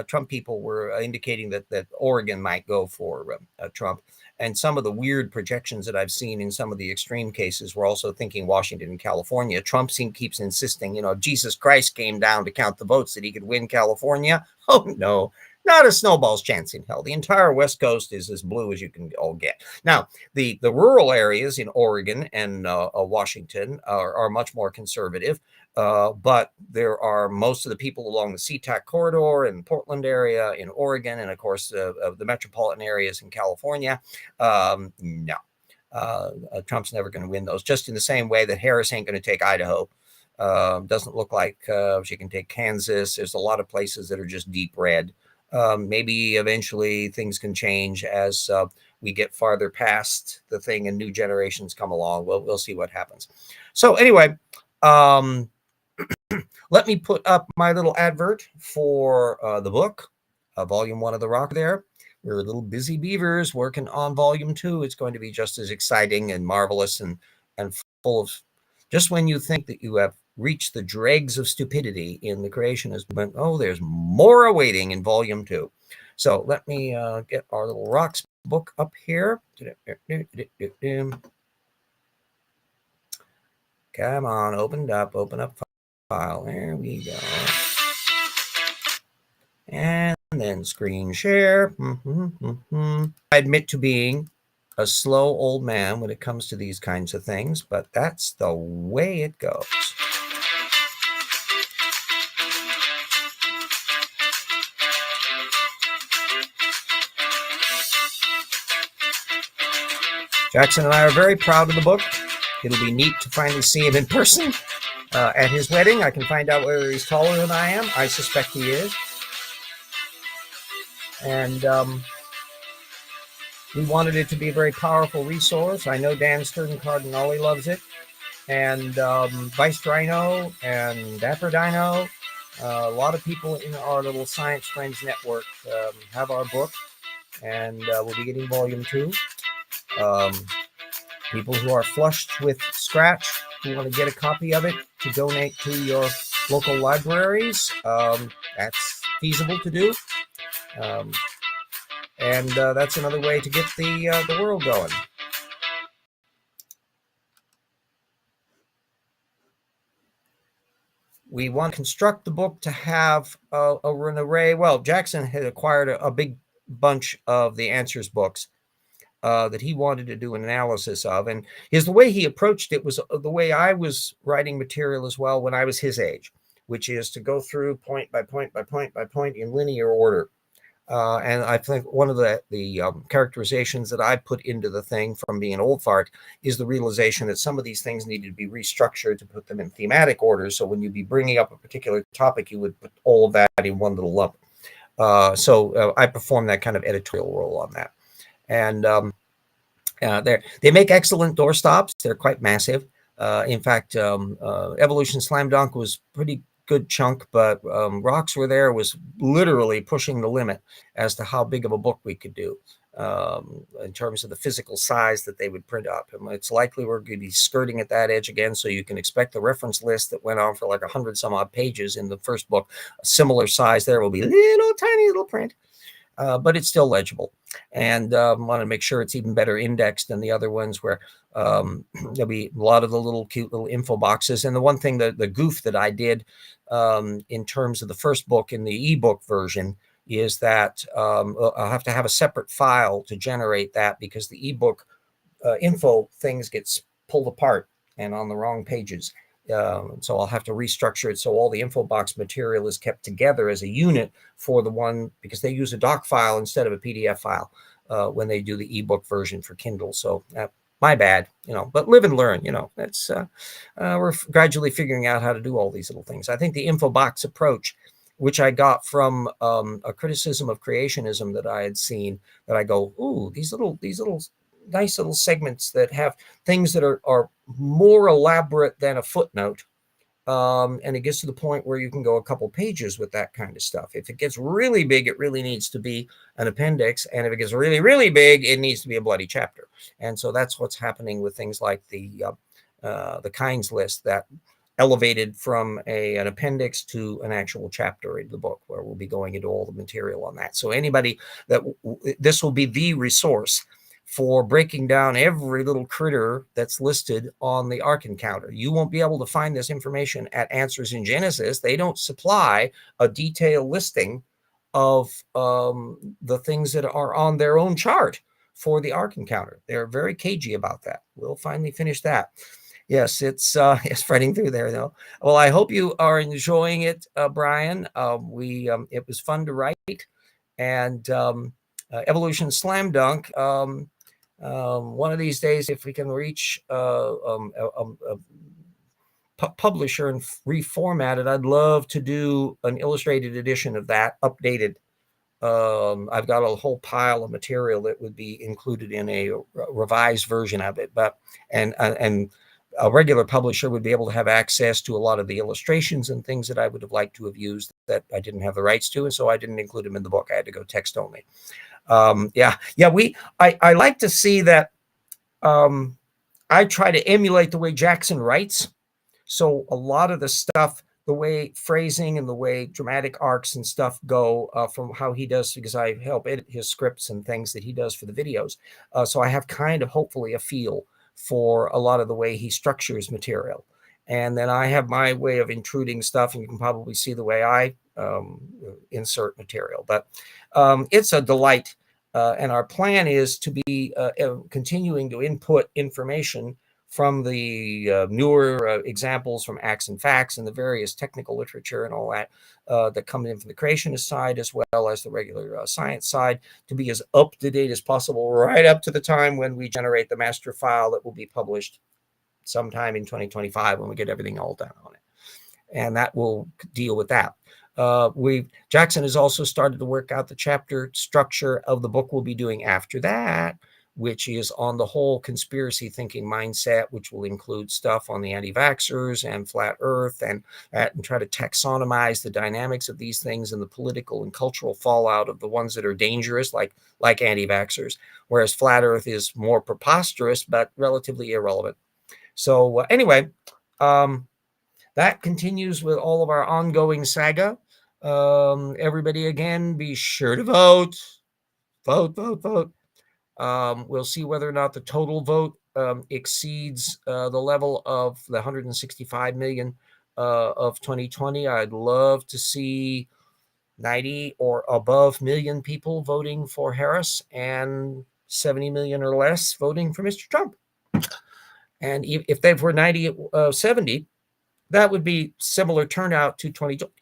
Trump people were indicating that Oregon might go for Trump. And some of the weird projections that I've seen in some of the extreme cases were also thinking Washington and California. Trump keeps insisting, if Jesus Christ came down to count the votes, that he could win California. Oh, no. Not a snowball's chance in hell. The entire West Coast is as blue as you can all get. Now, the rural areas in Oregon and Washington are much more conservative, but there are most of the people along the SeaTac corridor in the Portland area in Oregon, and of course the metropolitan areas in California. No, Trump's never going to win those. Just in the same way that Harris ain't going to take Idaho. Doesn't look like she can take Kansas. There's a lot of places that are just deep red. Maybe eventually things can change as we get farther past the thing and new generations come along. We'll see what happens. So anyway, let me put up my little advert for the book, Volume 1 of The Rock there. We're little busy beavers working on Volume 2. It's going to be just as exciting and marvelous and full of, just when you think that you have reach the dregs of stupidity in the creationist movement, there's more awaiting in Volume 2. So let me get our little Rocks book up here. Come on, open up file. There we go. And then screen share. I admit to being a slow old man when it comes to these kinds of things, but that's the way it goes. Jackson and I are very proud of the book. It'll be neat to finally see him in person at his wedding. I can find out whether he's taller than I am. I suspect he is. And we wanted it to be a very powerful resource. I know Dan Sturden Cardinale loves it. And Vice Rhino and Dapper Dino. A lot of people in our little Science Friends network have our book. And we'll be getting volume 2. People who are flushed with scratch, who want to get a copy of it to donate to your local libraries, that's feasible to do. And that's another way to get the world going. We want to construct the book to have an array. Well, Jackson had acquired a big bunch of the Answers books that he wanted to do an analysis of. And the way he approached it was the way I was writing material as well when I was his age, which is to go through point by point by point by point in linear order. And I think one of the characterizations that I put into the thing from being an old fart is the realization that some of these things needed to be restructured to put them in thematic order. So when you'd be bringing up a particular topic, you would put all of that in one little lump. So I perform that kind of editorial role on that. And they make excellent doorstops. They're quite massive. In fact, Evolution Slam Dunk was pretty good chunk, but Rocks Were There was literally pushing the limit as to how big of a book we could do in terms of the physical size that they would print up. And it's likely we're going to be skirting at that edge again, so you can expect the reference list that went on for like 100 some odd pages in the first book. A similar size there will be tiny little print. But it's still legible, and want to make sure it's even better indexed than the other ones, where there'll be a lot of the little cute little info boxes. And the one thing, the goof that I did in terms of the first book in the ebook version is that I'll have to have a separate file to generate that, because the ebook info things gets pulled apart and on the wrong pages. So I'll have to restructure it so all the info box material is kept together as a unit for the one, because they use a doc file instead of a PDF file when they do the ebook version for Kindle. So my bad, but live and learn. That's we're gradually figuring out how to do all these little things. I think the info box approach, which I got from a criticism of creationism that I had seen, that I go, ooh, these little nice little segments that have things that are more elaborate than a footnote. And it gets to the point where you can go a couple pages with that kind of stuff. If it gets really big, it really needs to be an appendix. And if it gets really, really big, it needs to be a bloody chapter. And so that's what's happening with things like the kinds list, that elevated from an appendix to an actual chapter in the book, where we'll be going into all the material on that. So anybody this will be the resource for breaking down every little critter that's listed on the Ark Encounter. You won't be able to find this information at Answers in Genesis. They don't supply a detailed listing of the things that are on their own chart for the Ark Encounter. They're very cagey about that. We'll finally finish that. Yes, it's spreading through there, though. Well, I hope you are enjoying it, Brian. It was fun to write. And Evolution Slam Dunk, one of these days, if we can reach a publisher and reformat it, I'd love to do an illustrated edition of that, updated. I've got a whole pile of material that would be included in a revised version of it, and a regular publisher would be able to have access to a lot of the illustrations and things that I would have liked to have used that I didn't have the rights to, and so I didn't include them in the book. I had to go text only. I like to see that. I try to emulate the way Jackson writes. So a lot of the stuff, the way phrasing and the way dramatic arcs and stuff go from how he does, because I help edit his scripts and things that he does for the videos. So I have kind of hopefully a feel for a lot of the way he structures material. And then I have my way of intruding stuff, and you can probably see the way I insert material. But it's a delight. And our plan is to be continuing to input information from the newer examples from Acts and Facts and the various technical literature and all that that come in from the creationist side as well as the regular science side, to be as up to date as possible right up to the time when we generate the master file that will be published sometime in 2025 when we get everything all done on it. And that will deal with that. Jackson has also started to work out the chapter structure of the book we'll be doing after that, which is on the whole conspiracy thinking mindset, which will include stuff on the anti-vaxxers and flat earth and try to taxonomize the dynamics of these things and the political and cultural fallout of the ones that are dangerous, like anti-vaxxers, whereas flat earth is more preposterous but relatively irrelevant. So anyway, that continues with all of our ongoing saga. Everybody, again, be sure to vote. Vote. We'll see whether or not the total vote exceeds the level of the 165 million of 2020. I'd love to see 90 or above million people voting for Harris and 70 million or less voting for Mr. Trump. And if they were 90, 70, that would be similar turnout to 2020.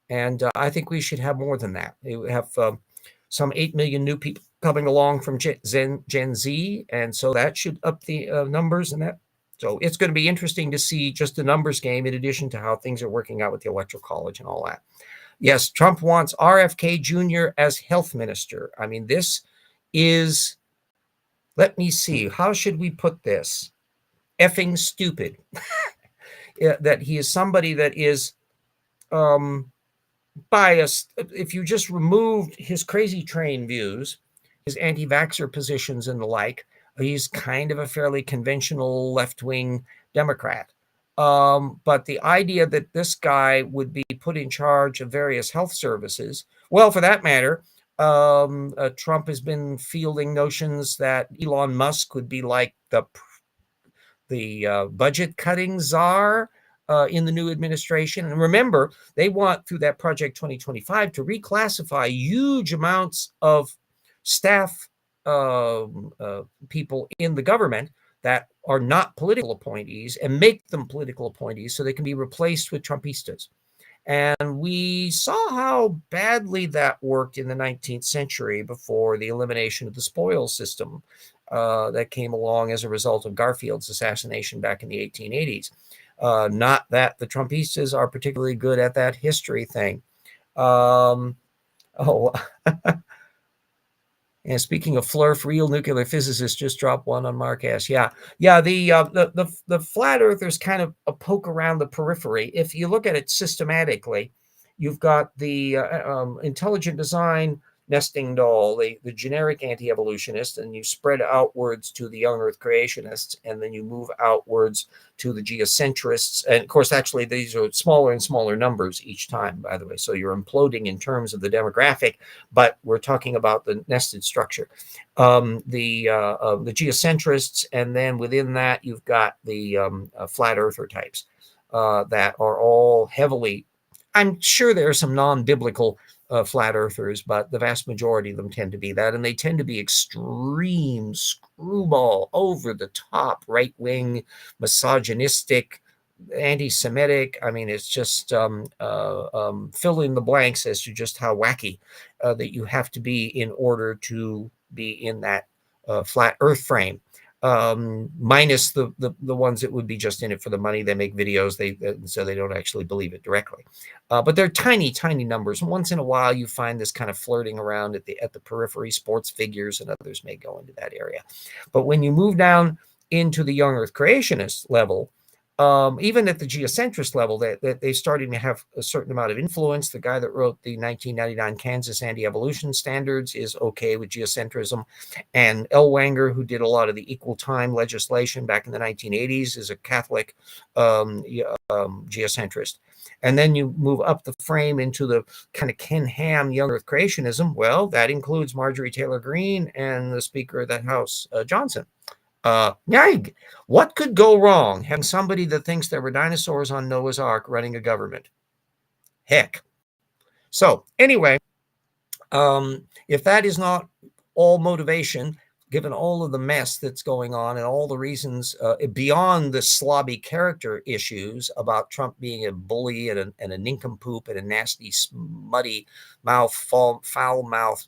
And I think we should have more than that. We have some 8 million new people coming along from Gen Z. And so that should up the numbers and that. So it's going to be interesting to see just the numbers game in addition to how things are working out with the Electoral College and all that. Yes, Trump wants RFK Jr. as health minister. I mean, this is, let me see, how should we put this? Effing stupid. That he is somebody that is biased. If you just removed his crazy train views, his anti-vaxxer positions and the like, he's kind of a fairly conventional left-wing Democrat. But the idea that this guy would be put in charge of various health services, well, for that matter, Trump has been fielding notions that Elon Musk would be like the budget cutting czar in the new administration. And remember, they want through that Project 2025 to reclassify huge amounts of staff people in the government that are not political appointees and make them political appointees so they can be replaced with Trumpistas. And we saw how badly that worked in the 19th century before the elimination of the spoils system that came along as a result of Garfield's assassination back in the 1880s. Not that the Trumpistas are particularly good at that history thing. And speaking of Flurf, real nuclear physicists just dropped one on Mark S. Yeah. The flat earthers kind of poke around the periphery. If you look at it systematically, you've got the intelligent design nesting doll, the generic anti-evolutionist, and you spread outwards to the young earth creationists, and then you move outwards to the geocentrists. And of course, actually, these are smaller and smaller numbers each time, by the way. So you're imploding in terms of the demographic, but we're talking about the nested structure. The geocentrists, and then within that, you've got the flat earther types that are all heavily, I'm sure there are some non-biblical flat earthers, but the vast majority of them tend to be that, and they tend to be extreme, screwball, over the top, right wing, misogynistic, anti-Semitic. I mean, it's just fill in the blanks as to just how wacky that you have to be in order to be in that flat earth frame. Minus the ones that would be just in it for the money. They make videos, so they don't actually believe it directly. But they're tiny numbers. And once in a while, you find this kind of flirting around at the periphery. Sports figures and others may go into that area. But when you move down into the young earth creationist level, even at the geocentrist level, they're starting to have a certain amount of influence. The guy that wrote the 1999 Kansas Anti-Evolution Standards is okay with geocentrism. And Ellwanger, who did a lot of the equal time legislation back in the 1980s, is a Catholic geocentrist. And then you move up the frame into the kind of Ken Ham young earth creationism. Well, that includes Marjorie Taylor Greene and the Speaker of that House, Johnson. Yag, what could go wrong having somebody that thinks there were dinosaurs on Noah's Ark running a government? Heck. So anyway, if that is not all motivation, given all of the mess that's going on and all the reasons beyond the slobby character issues about Trump being a bully and a nincompoop and a nasty, smutty mouth, foul mouth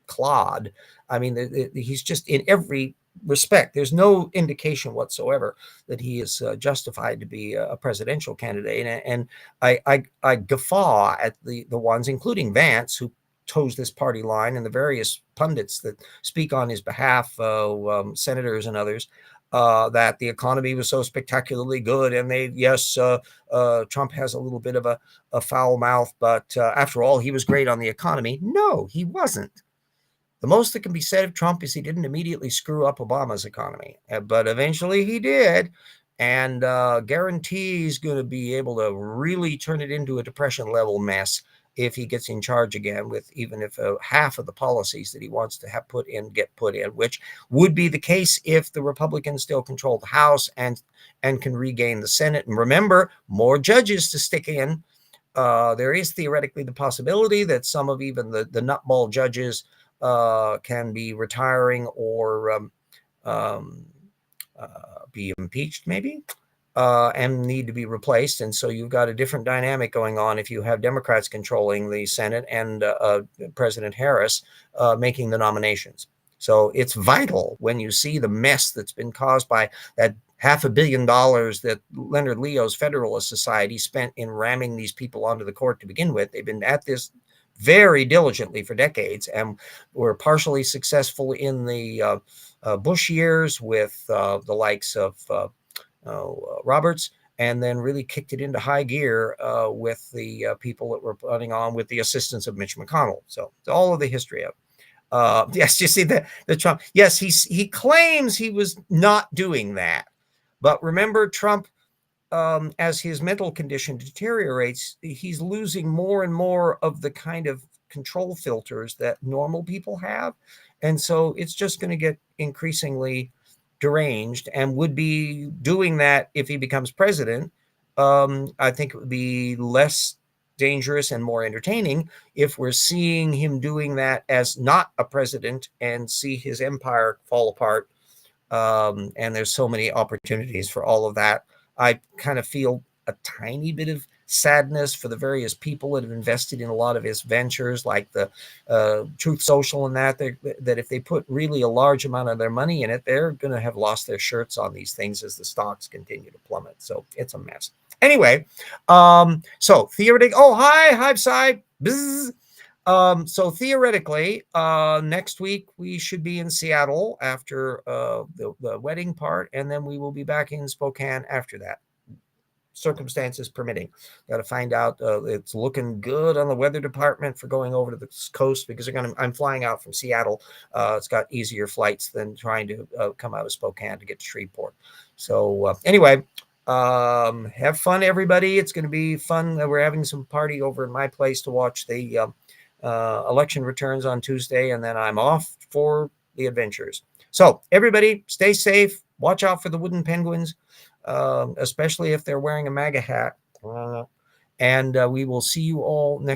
clod. I mean, he's just in every respect. There's no indication whatsoever that he is justified to be a presidential candidate. And I guffaw at the ones, including Vance, who toes this party line, and the various pundits that speak on his behalf, senators and others, that the economy was so spectacularly good, and Trump has a little bit of a foul mouth, but after all, he was great on the economy. No, he wasn't. The most that can be said of Trump is he didn't immediately screw up Obama's economy, but eventually he did, and guarantee he's going to be able to really turn it into a depression-level mess if he gets in charge again, with even if half of the policies that he wants to have put in get put in, which would be the case if the Republicans still control the House and can regain the Senate. And remember, more judges to stick in. There is theoretically the possibility that some of even the nutball judges can be retiring or be impeached, maybe. And need to be replaced. And so you've got a different dynamic going on if you have Democrats controlling the Senate and President Harris making the nominations. So it's vital when you see the mess that's been caused by that $500 million that Leonard Leo's Federalist Society spent in ramming these people onto the court to begin with. They've been at this very diligently for decades and were partially successful in the Bush years with the likes of Roberts, and then really kicked it into high gear with the people that were running on with the assistance of Mitch McConnell. So all of the history of yes, you see the Trump. Yes, he claims he was not doing that, but remember Trump, as his mental condition deteriorates, he's losing more and more of the kind of control filters that normal people have, and so it's just going to get increasingly deranged, and would be doing that if he becomes president. I think it would be less dangerous and more entertaining if we're seeing him doing that as not a president and see his empire fall apart. And there's so many opportunities for all of that. I kind of feel a tiny bit of sadness for the various people that have invested in a lot of his ventures, like the Truth Social and that if they put really a large amount of their money in it, they're going to have lost their shirts on these things as the stocks continue to plummet. So it's a mess. Anyway, so theoretically, hi, Psy. So theoretically, next week we should be in Seattle after the wedding part, and then we will be back in Spokane after that, circumstances permitting. Got to find out. It's looking good on the weather department for going over to the coast, because I'm flying out from Seattle. It's got easier flights than trying to come out of Spokane to get to Shreveport. So anyway, have fun, everybody. It's going to be fun. We're having some party over at my place to watch the election returns on Tuesday, and then I'm off for the adventures. So everybody, stay safe. Watch out for the wooden penguins, especially if they're wearing a MAGA hat. And we will see you all next